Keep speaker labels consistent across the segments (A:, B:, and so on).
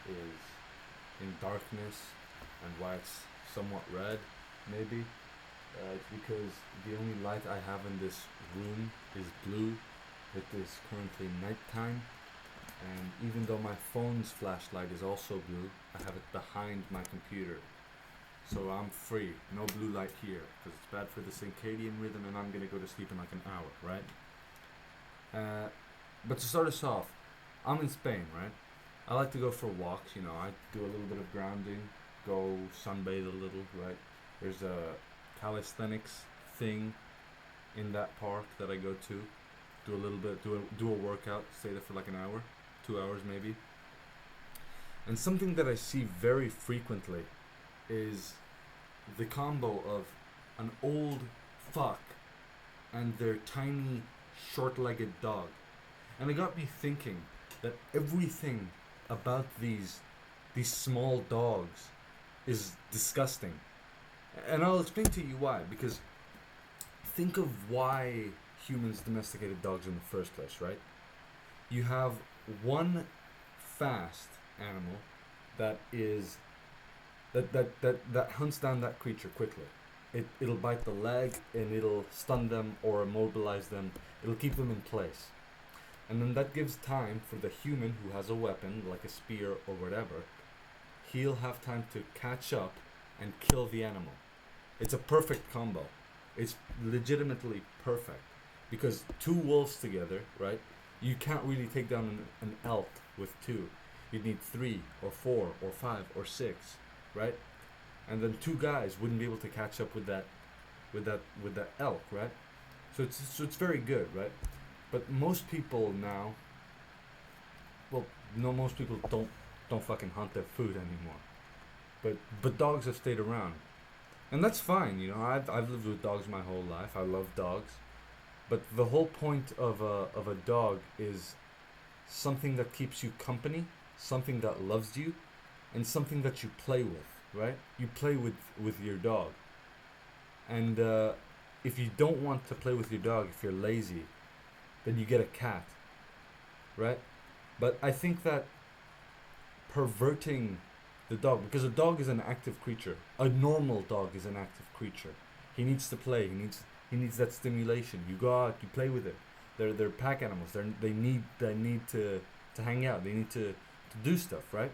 A: is in darkness and why it's somewhat red, maybe. It's because the only light I have in this room is blue. It is currently nighttime, and even though my phone's flashlight is also blue, I have it behind my computer. So I'm free, no blue light here, because it's bad for the circadian rhythm and I'm gonna go to sleep in like an hour, right? But to start us off, I'm in Spain, right? I like to go for walks, you know, I do a little bit of grounding, go sunbathe a little, right? There's a calisthenics thing in that park that I go to. Do a little bit, do a workout, stay there for like an hour, 2 hours maybe. And something that I see very frequently is the combo of an old fuck and their tiny, short-legged dog. And it got me thinking that everything about these small dogs is disgusting. And I'll explain to you why. Because think of why humans domesticated dogs in the first place, right? You have one fast animal that is that hunts down that creature quickly. It'll bite the leg and it'll stun them or immobilize them. It'll keep them in place. And then that gives time for the human who has a weapon, like a spear or whatever. He'll have time to catch up and kill the animal. It's a perfect combo. It's legitimately perfect. Because two wolves together, right? You can't really take down an elk with two. You'd need 3 or 4 or 5 or 6, right? And then two guys wouldn't be able to catch up with that elk, right? So it's very good, right? But most people now, well, no, most people don't fucking hunt their food anymore. But dogs have stayed around, and that's fine. You know, I've lived with dogs my whole life. I love dogs. But the whole point of a dog is something that keeps you company, something that loves you, and something that you play with, right? You play with your dog. And if you don't want to play with your dog, if you're lazy, then you get a cat, right? But I think that perverting the dog, because a dog is an active creature. A normal dog is an active creature. He needs to play. He needs that stimulation. You go out, you play with it. They're pack animals. They need to hang out. They need to do stuff, right?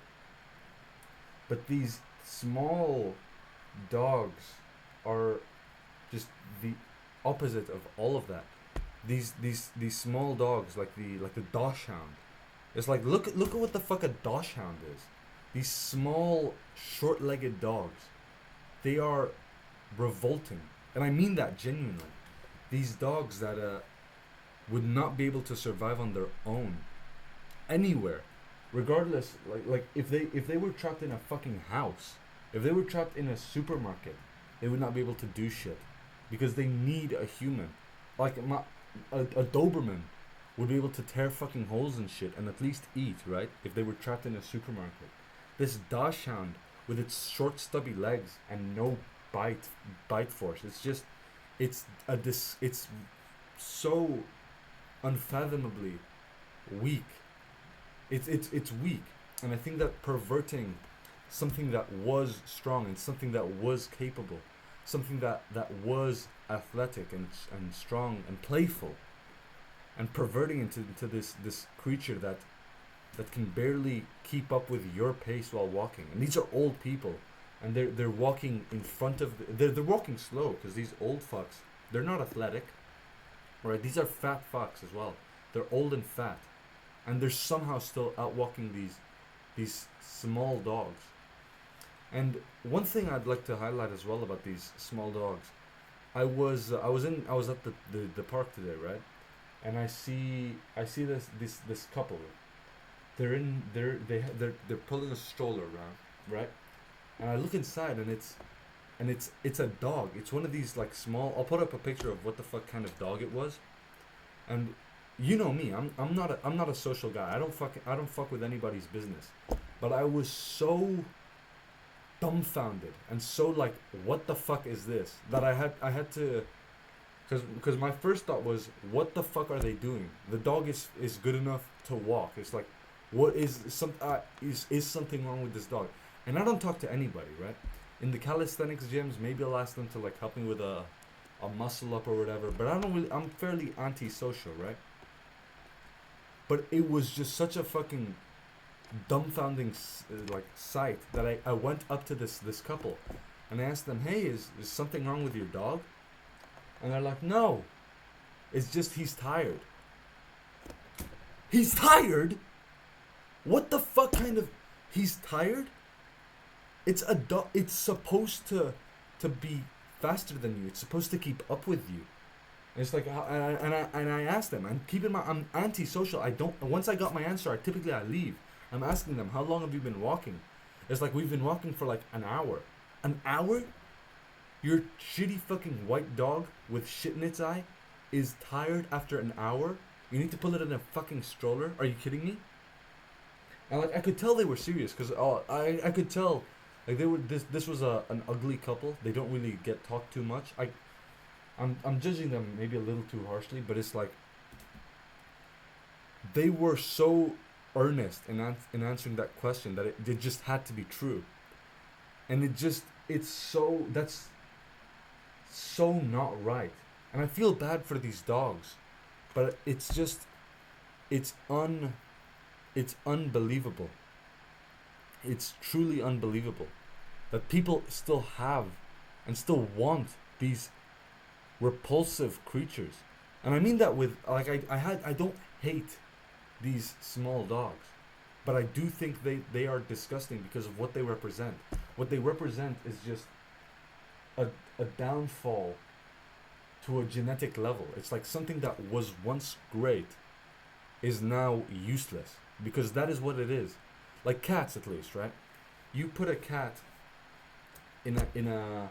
A: But these small dogs are just the opposite of all of that. These small dogs, like the dachshund. It's like look at what the fuck a dachshund is. These small, short-legged dogs. They are revolting. And I mean that genuinely. These dogs that would not be able to survive on their own anywhere, regardless. Like if they were trapped in a fucking house, if they were trapped in a supermarket, they would not be able to do shit because they need a human. Like a Doberman would be able to tear fucking holes and shit and at least eat, right? If they were trapped in a supermarket. This dachshund with its short, stubby legs and no bite force. It's so unfathomably weak. It's weak, and I think that perverting something that was strong and something that was capable, something that was athletic and strong and playful, and perverting into this creature that can barely keep up with your pace while walking. And these are old people. And they're walking in front of they're walking slow because these old fucks, they're not athletic, right? These are fat fucks as well. They're old and fat, and they're somehow still out walking these small dogs. And one thing I'd like to highlight as well about these small dogs, I was at the park today, right? And I see this couple. They're pulling a stroller around, right? And I look inside, and it's a dog. It's one of these like small. I'll put up a picture of what the fuck kind of dog it was. And you know me, I'm not a social guy. I don't fuck with anybody's business. But I was so dumbfounded and so like, what the fuck is this? That I had to, because my first thought was, what the fuck are they doing? The dog is good enough to walk. It's like, What is something wrong with this dog? And I don't talk to anybody, right? In the calisthenics gyms, maybe I'll ask them to like help me with a muscle up or whatever. But I don't really. I'm fairly antisocial, right? But it was just such a fucking dumbfounding like sight that I went up to this couple, and I asked them, "Hey, is something wrong with your dog?" And they're like, "No, it's just he's tired." He's tired? What the fuck kind of? He's tired? It's a dog. It's supposed to be faster than you. It's supposed to keep up with you. And it's like, and I asked them. And keep in mind, I'm antisocial. I don't. Once I got my answer, I leave. I'm asking them, how long have you been walking? It's like, we've been walking for like an hour. An hour? Your shitty fucking white dog with shit in its eye is tired after an hour? You need to put it in a fucking stroller? Are you kidding me? And like, I could tell they were serious, because I could tell like they were this was an ugly couple. They don't really get talked too much. I'm judging them maybe a little too harshly, but it's like they were so earnest in answering that question that it just had to be true. And that's so not right. And I feel bad for these dogs, but it's unbelievable. It's truly unbelievable that people still have and still want these repulsive creatures. And I mean that with like I don't hate these small dogs, but I do think they are disgusting because of what they represent. What they represent is just a downfall to a genetic level. It's like something that was once great is now useless, because that is what it is. Like cats, at least, right? You put a cat in a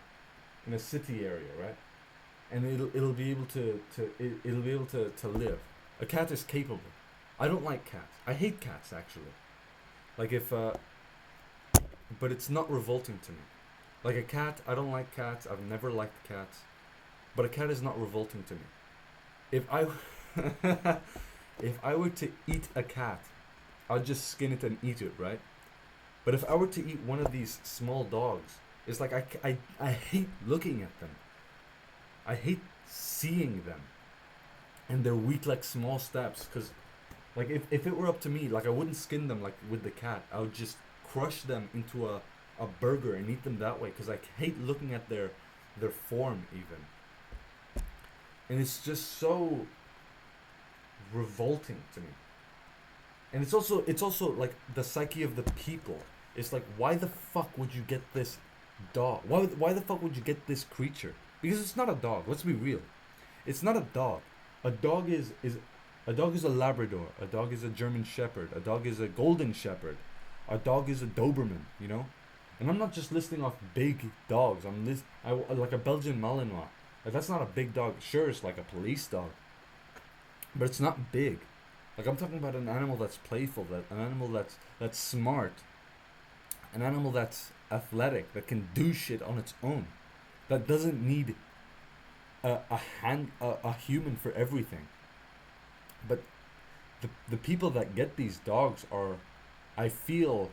A: city area, right? And it'll be able it'll be able to live. A cat is capable. I don't like cats. I hate cats, actually. Like but it's not revolting to me. Like a cat, I don't like cats. I've never liked cats. But a cat is not revolting to me. If I if I were to eat a cat, I'd just skin it and eat it, right? But if I were to eat one of these small dogs, it's like I hate looking at them. I hate seeing them. And their weak, like, small steps. Because, like, if it were up to me, like, I wouldn't skin them, like, with the cat. I would just crush them into a burger and eat them that way. Because I hate looking at their form, even. And it's just so revolting to me. And it's also like the psyche of the people. It's like, why the fuck would you get this dog? Why the fuck would you get this creature? Because it's not a dog. Let's be real. It's not a dog. A dog is a Labrador. A dog is a German Shepherd. A dog is a Golden Shepherd. A dog is a Doberman. You know. And I'm not just listing off big dogs. Like a Belgian Malinois. Like, that's not a big dog. Sure, it's like a police dog, but it's not big. Like, I'm talking about an animal that's playful, an animal that's smart, an animal that's athletic, that can do shit on its own, that doesn't need a human for everything. But the people that get these dogs are, I feel,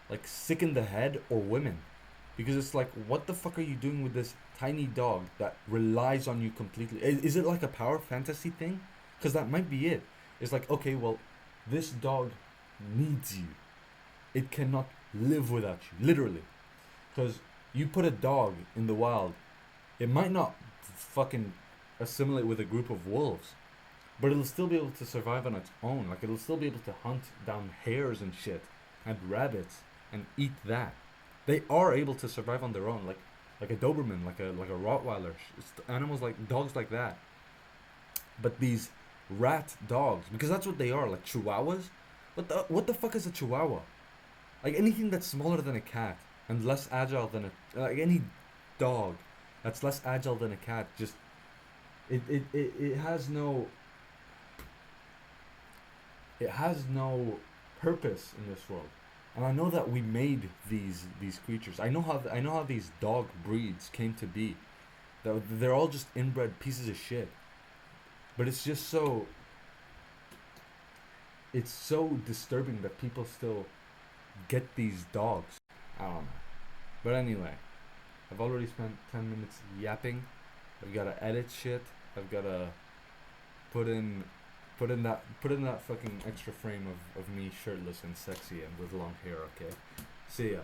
A: like, sick in the head, or women. Because it's like, what the fuck are you doing with this tiny dog that relies on you completely? Is it like a power fantasy thing? Because that might be it. It's like, okay, well, this dog needs you. It cannot live without you, literally. Because you put a dog in the wild, it might not fucking assimilate with a group of wolves, but it'll still be able to survive on its own. Like, it'll still be able to hunt down hares and shit, and rabbits, and eat that. They are able to survive on their own, like a Doberman, like a Rottweiler, animals like dogs like that. But these rat dogs, because that's what they are, like Chihuahuas. What the fuck is a Chihuahua? Like, anything that's smaller than a cat and less agile than like any dog that's less agile than a cat, just it has no purpose in this world. And I know that we made these creatures. I know how these dog breeds came to be. They're all just inbred pieces of shit. But it's just so it's so disturbing that people still get these dogs. I don't know. But anyway, I've already spent 10 minutes yapping. I've got to edit shit. I've got to put in put in that fucking extra frame of me shirtless and sexy and with long hair, okay? See ya.